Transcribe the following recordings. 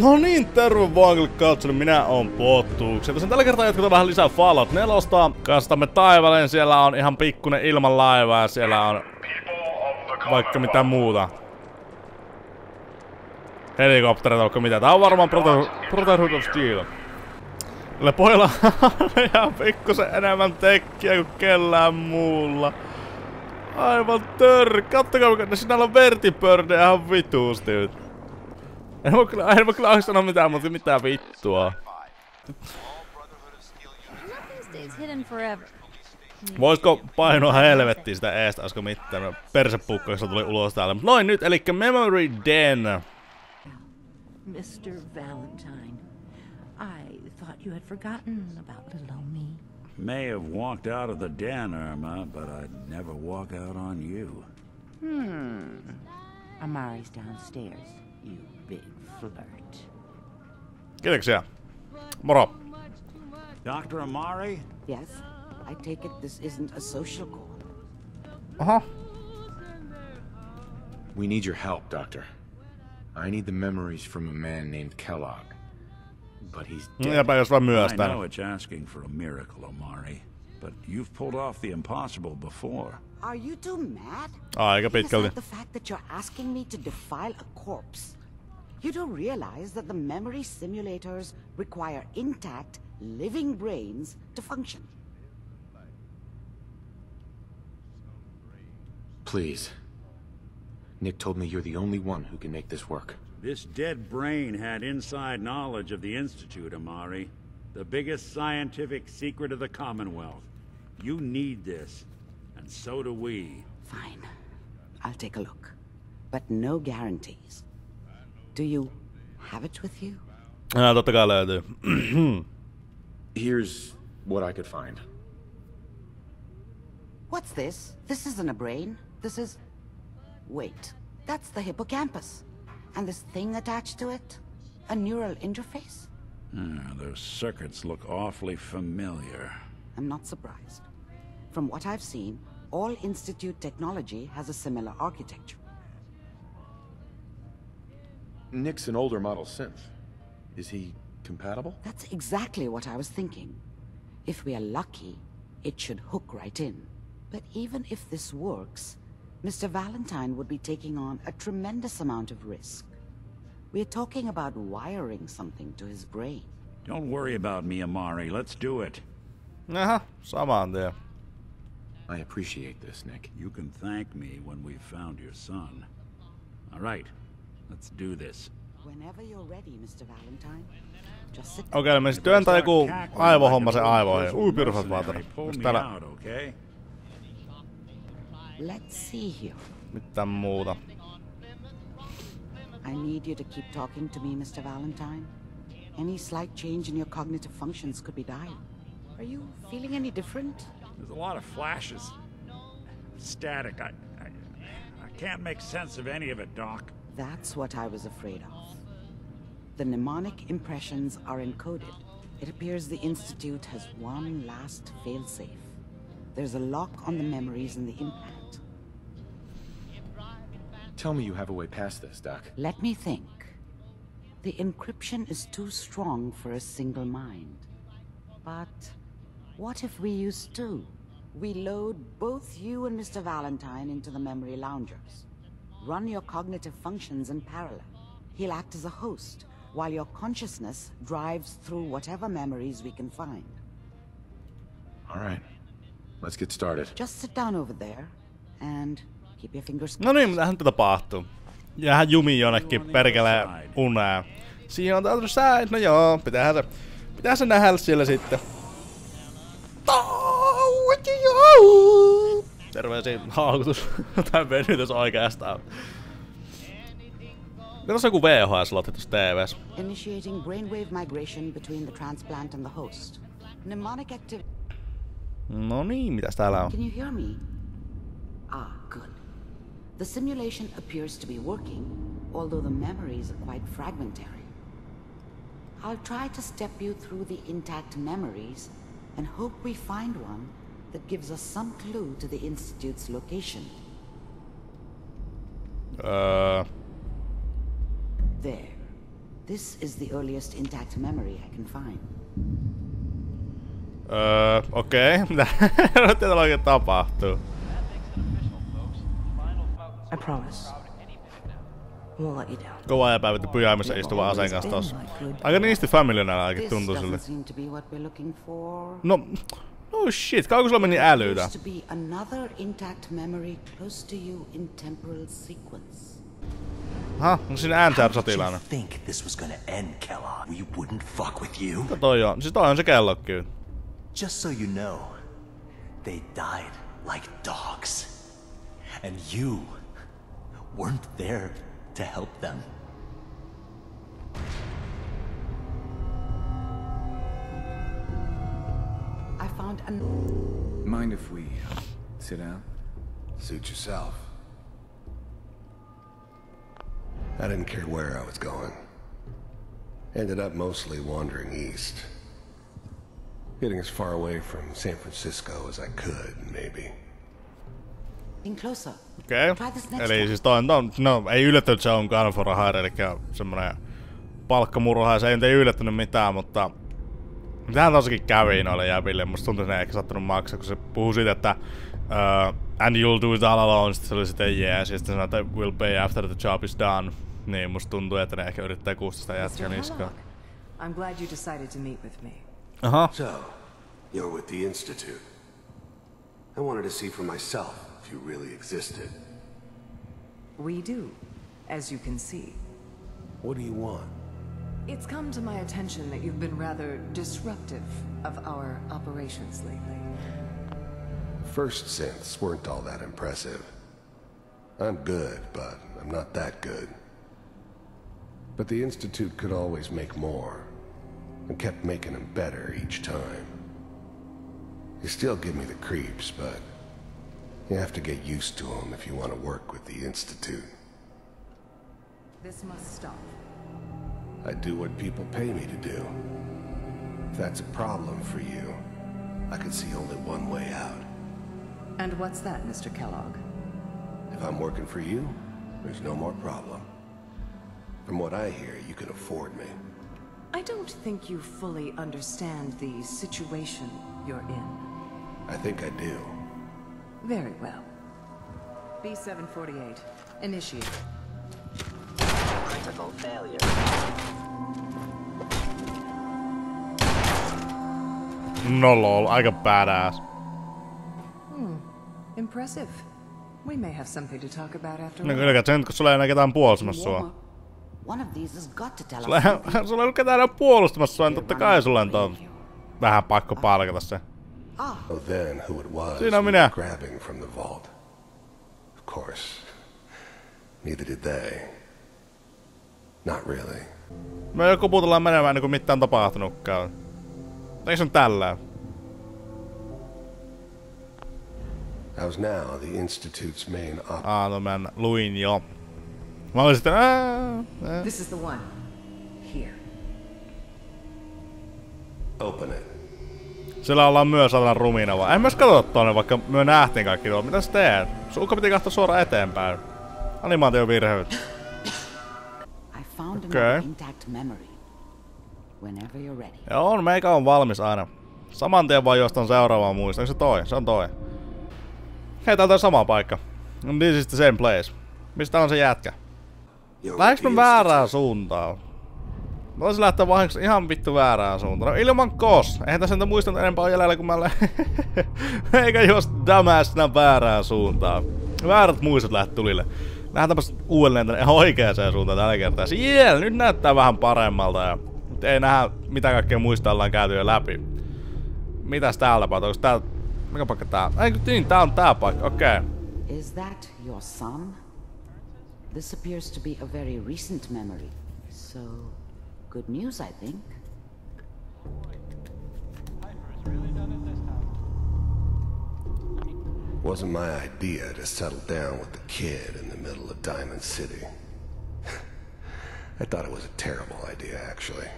No niin, terve vaan kyllä katsonut, minä oon Pottuuksia. Tosiaan tällä kertaa jatketaan vähän lisää Fallout 4. Kastamme taivaleen, siellä on ihan pikkunen ilmanlaiva ja siellä on vaikka mitä muuta. Helikoptereita, vaikka mitä. Tää on varmaan Brotherhood of Steel. Tällä pohjalla on ihan pikkusen enemmän tekkiä kuin kellään muulla. Aivan kattokaa, sinällä on vertipörde ihan vituusti. En voi kyllä sanoa mitään, mutta mitään vittua. Voisiko painoa helvettiin sitä eestä, olisiko mitään? Persepukkauksesta tuli ulos täällä. Noin nyt, elikkä Memory Den. Mr. Valentine, I thought you had forgotten about little old me. May have walked out of the den, Irma, but I'd never walk out on you. Amari's downstairs, you big flirt. Kiitoksia. Moro. Dr. Amari? Yes, I take it this isn't a social call. Aha. We need your help, Doctor. I need the memories from a man named Kellogg. But he's dead. I know it's asking for a miracle, Amari, but you've pulled off the impossible before. Are you two mad? Aika pitkälti. The fact that you're asking me to defile a corpse. You don't realize that the memory simulators require intact, living brains to function. Please. Nick told me you're the only one who can make this work. This dead brain had inside knowledge of the Institute, Amari. The biggest scientific secret of the Commonwealth. You need this, and so do we. Fine. I'll take a look. But no guarantees. Do you have it with you? Totta kai löytyy. Here's what I could find. What's this? This isn't a brain. This is... Wait. That's the hippocampus. And this thing attached to it? A neural interface? Those circuits look awfully familiar. I'm not surprised. From what I've seen, all Institute technology has a similar architecture. Nick's an older model synth. Is he compatible? That's exactly what I was thinking. If we are lucky, it should hook right in. But even if this works, Mr. Valentine would be taking on a tremendous amount of risk. We're talking about wiring something to his brain. Don't worry about me, Amari. Let's do it. Aha, samaan tien. I appreciate this, Nick. You can thank me when we've found your son. All right, let's do this. Whenever you're ready, Mr. Valentine. Just sit. Okei, me työntää joku aivohomma sen aivoihin. Pirfat vaatana. Täällä... Let's see here. Mitään muuta. I need you to keep talking to me, Mr. Valentine. Any slight change in your cognitive functions could be dire. Are you feeling any different? There's a lot of flashes. Static. I can't make sense of any of it, Doc. That's what I was afraid of. The mnemonic impressions are encoded. It appears the Institute has one last failsafe. There's a lock on the memories in the implant. Tell me you have a way past this, Doc. Let me think. The encryption is too strong for a single mind. But what if we use two? We load both you and Mr. Valentine into the memory loungers. Run your cognitive functions in parallel. He'll act as a host, while your consciousness drives through whatever memories we can find. All right. Let's get started. Just sit down over there, and keep your fingers crossed. No niin, mitähän nyt tapahtuu? Jäähän jumiin jonnekin perkelee uneen. Siinä on the side, no joo, pitää se nähdä siellä sitten. Terveisiä haukutus tai venytys oikeastaan. Tässä on joku VHS-lotti tuossa TV:ssä. Initiating brainwave migration between the transplant and the host. Mnemonic activity. No niin, mitäs täällä on? Can you hear me? Ah, good. The simulation appears to be working, although the memories are quite fragmentary. I'll try to step you through the intact memories and hope we find one that gives us some clue to the Institute's location. There. This is the earliest intact memory I can find. Okei. Mitä täällä oikein tapahtuu? I promise. I won't let you down. Kova epävitty pyjäämässä istuva aseen kanssa tossa. Aika niisti familiana ainakin tuntuu sille. This doesn't seem to be what we're looking for. No shit, kauanko sulla meni älytä? There seems to be another intact memory close to you in temporal sequence. Aha, no siinä ääntää sotilaana. Think this was gonna end, Kellogg? We wouldn't fuck with you. Toi on, siis toi on se kellokkyy. Just so you know, they died like dogs. And you weren't there to help them. I found an... Mind if we sit down? Suit yourself. I didn't care where I was going. Ended up mostly wandering east. Getting as far away from San Francisco as I could, maybe. Closer. Okei. Try this next Eli one. siis toi on, no ei yllättänyt, se on Gun for a Hire, eli semmonen palkkamurha, se ei nyt yllättänyt mitään, mutta mitähän tosikin kävi noille jäbille, musta tuntuu, että ne ei ehkä sattunut maksaa, kun se puhui siitä, että and you'll do it all alone, sitten se oli sitten yes, ja sitten sanoi, että we'll pay after the job is done. Niin musta tuntuu, että ne ehkä yrittää kuusta sitä jätkää niskaan. I'm glad you decided to meet with me. Aha. So, you're with the Institute. I wanted to see for myself if you really existed. We do, as you can see. What do you want? It's come to my attention that you've been rather disruptive of our operations lately. First synths weren't all that impressive. I'm good, but I'm not that good. But the Institute could always make more, and kept making them better each time. You still give me the creeps, but you have to get used to them if you want to work with the Institute. This must stop. I do what people pay me to do. If that's a problem for you, I can see only one way out. And what's that, Mr. Kellogg? If I'm working for you, there's no more problem. From what I hear, you can afford me. I don't think you fully understand the situation you're in. I think I do. Very well. B-748, initiate. Critical failure. No lol, aika badass. Impressive. We may have something to talk about after No all. kyllä se nyt, kun sulla ei enää ketään puolustamassa sua. One of these has got to tell us Sulla something. ei ole ketään enää puolustamassa sua, niin totta kai sulla on tuo vähän pakko palkata se. Oh, then who it was Siinä on we minä. were grabbing from the vault. Of course. Neither did they. Not really. Me joku puutellaan menemään niin kuin mitään tapahtunutkaan. Eikö se on tällä? I was now the Institute's main op. No mä luin jo. Mä olin sitten This is the one. Here. Open it. Siellä ollaan myös saatana rumina vaan. En myös katsota tonne, vaikka me nähtiin kaikki tuolla. Mitä sä teet? Sulka piti katsoa suoraan eteenpäin. Animaatio virheet. I found Okay. another intact memory. Whenever you're ready. Joo, meikä on valmis aina. Saman tien vaan juostan seuraavaan muista. Onko se toi? Se on toi. Hei, täältä on sama paikka. This is the same place. Mistä on se jätkä? You're Lähdekö with me the väärään suuntaan? Mä voisin lähteä vahingossa ihan vittu väärään suuntaan. No ilman kos. Eihän tässä niitä muistanut enempää ole jäljellä, kun mä eikä jos dumbassina väärään suuntaan. Väärät muistot lähti tulille. Lähdetäänpäs uudelleen tänne ihan oikeaan suuntaan tällä kertaa. Siellä nyt näyttää vähän paremmalta ja nyt ei nähdä mitä kaikkea muista ollaan käyty jo läpi. Mitäs täällä paikka? Onko tää... Mikä paikka tää? Ei niin, tää on tää paikka. Okei. Is that your son? This appears to be a very recent memory. So, good news, I think. Wasn't my idea to settle down with the kid in the middle of Diamond City. I thought it was a terrible idea, actually.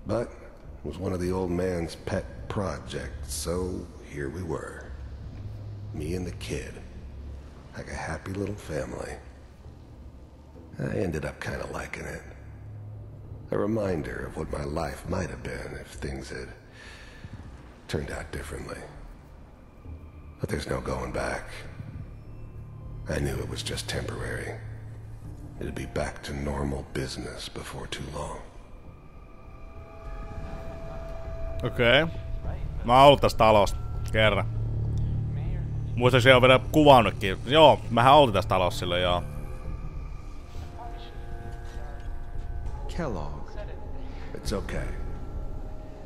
But it was one of the old man's pet projects, so here we were. Me and the kid. Like a happy little family. I ended up kind of liking it. A reminder of what my life might have been if things had turned out differently. But there's no going back. I knew it was just temporary. It'd be back to normal business before too long. Okei. Mä oon ollut tästä talosta kerran. Muistaakseni on vielä kuvannutkin. Joo, mähän olin tästä talossa silloin, joo. Kellogg. It's okay.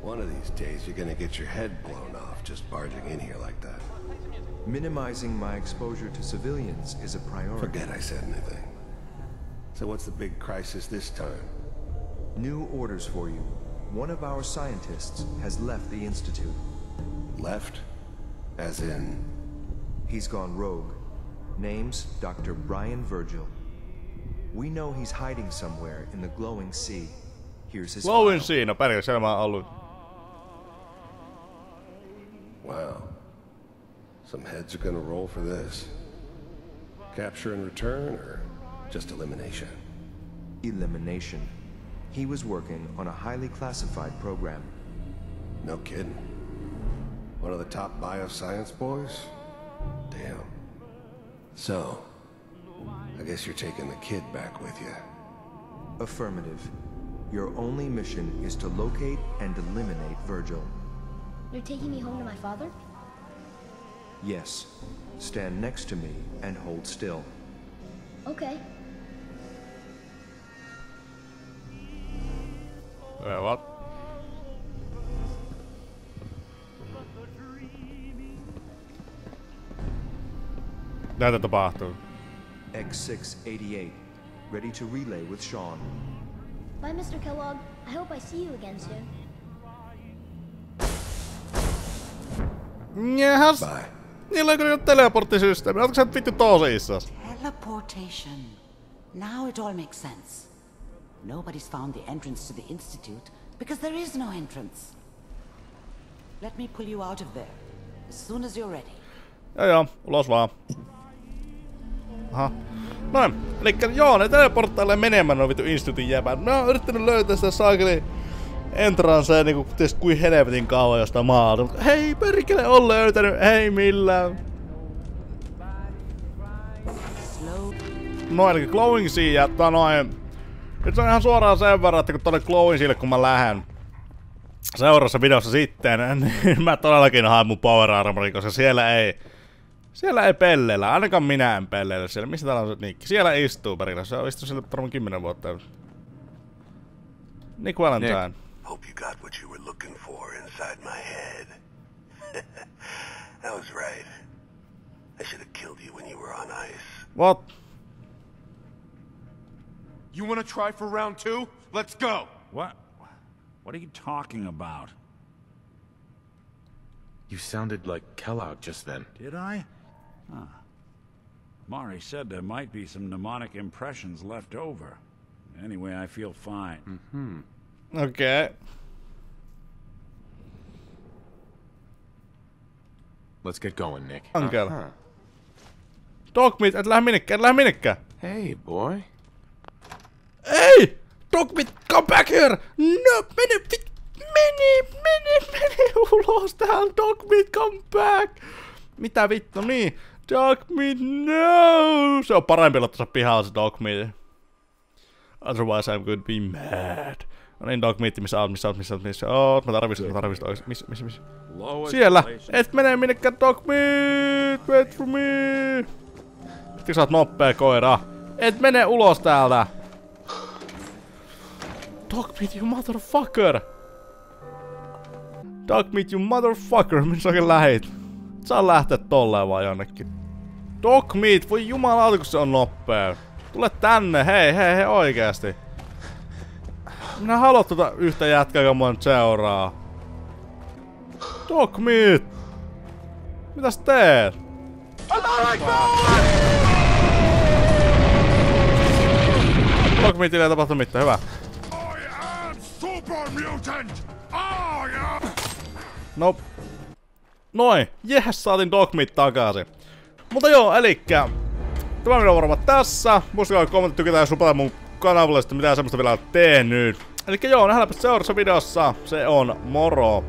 One of these days you're gonna get your head blown off just barging in here like that. Minimizing my exposure to civilians is a priority. Forget I said anything. So what's the big crisis this time? New orders for you. One of our scientists has left the Institute. Left? As in? He's gone rogue. Name's Dr. Brian Virgil. We know he's hiding somewhere in the Glowing Sea. Here's his Glowing file. Sea, no pärjää, siellä mä oon ollut. Wow. Some heads are gonna roll for this. Capture and return, or just elimination? Elimination. He was working on a highly classified program. No kidding. One of the top bioscience boys? Damn. So, I guess you're taking the kid back with you. Affirmative. Your only mission is to locate and eliminate Virgil. You're taking me home to my father? Yes. Stand next to me and hold still. Okay. What? Näitä tapahtuu. X688. Ready to relay with Sean. Bye, Mr. Kellogg. I hope I see you again soon. Jahas. Bye. Niillä on kyllä teleporttisysteemi. Oletko sä nyt vittu tosissas? Teleportation. Now it all makes sense. Nobody's found the entrance to the Institute because there is no entrance. Let me pull you out of there as soon as you're ready. Joo, ulos vaan. Aha. Noin, elikkä joo, ne teleporttailee menemään no vittu Instituutin jäbät. Mä oon yrittänyt löytää sitä saakeli entrancea niinku ties kuin helvetin kauan jostain maalta. Mutta hei perkele on löytänyt, ei millään. No eli Glowing Sea ja noin. Nyt on ihan suoraan sen verran, että kun tonne Glowing Sealle kun mä lähden seuraavassa videossa sitten, niin mä todellakin haen mun Power Armorin, koska siellä ei pelleillä. Ainakaan minä en pelleillä siellä. Missä täällä on se Nick? Siellä istuu perillä. Se on istunut siellä varmaan 10 vuotta. Nick Valentine. Nick. Hope you got what you were looking for inside my head. That was right. I should have killed you when you were on ice. What? You want to try for round 2? Let's go! What? What are you talking about? You sounded like Kellogg just then. Did I? Huh. Mari said there might be some mnemonic impressions left over. Anyway, I feel fine. Okay. Let's get going, Nick. Uncle. Dogmeat, et lähde minnekään. Hey, boy. Ei! Dogmeat, come back here! No, mene ulos tähän, Dogmeat, come back! Mitä vittu, niin? Dogmeat, no! Se on parempi olla tuossa pihalla se Dogmeat. Otherwise I'm gonna be mad. No niin, Dogmeat, missä oot? Mä tarvitsen missä? Siellä! Et mene minnekään, Dogmeat! Wait for me! Vittu sä oot noppea koira. Et mene ulos täältä! Dogmeat, you motherfucker! Dogmeat, you motherfucker! Minä oikein lähit? Saa lähteä tolleen vaan jonnekin. Dogmeat, voi jumalauta kun se on nopea. Tule tänne, hei oikeesti. Minä haluan tuota yhtä jätkää, joka mua nyt seuraa. Dogmeat! Mitäs teet? Dogmeatille ei tapahtu mitään, hyvä. Super mutant! Oh, yeah! Nope. Noin, jes, saatiin Dogmeat takaisin. Mutta joo, elikkä tämä video on varmaan tässä. Muistakaa kommentti tykätään, jos lupataan mun kanavalle, mitä semmoista vielä on tehnyt. Elikkä joo, nähdäänpä seuraavassa videossa. Se on moro!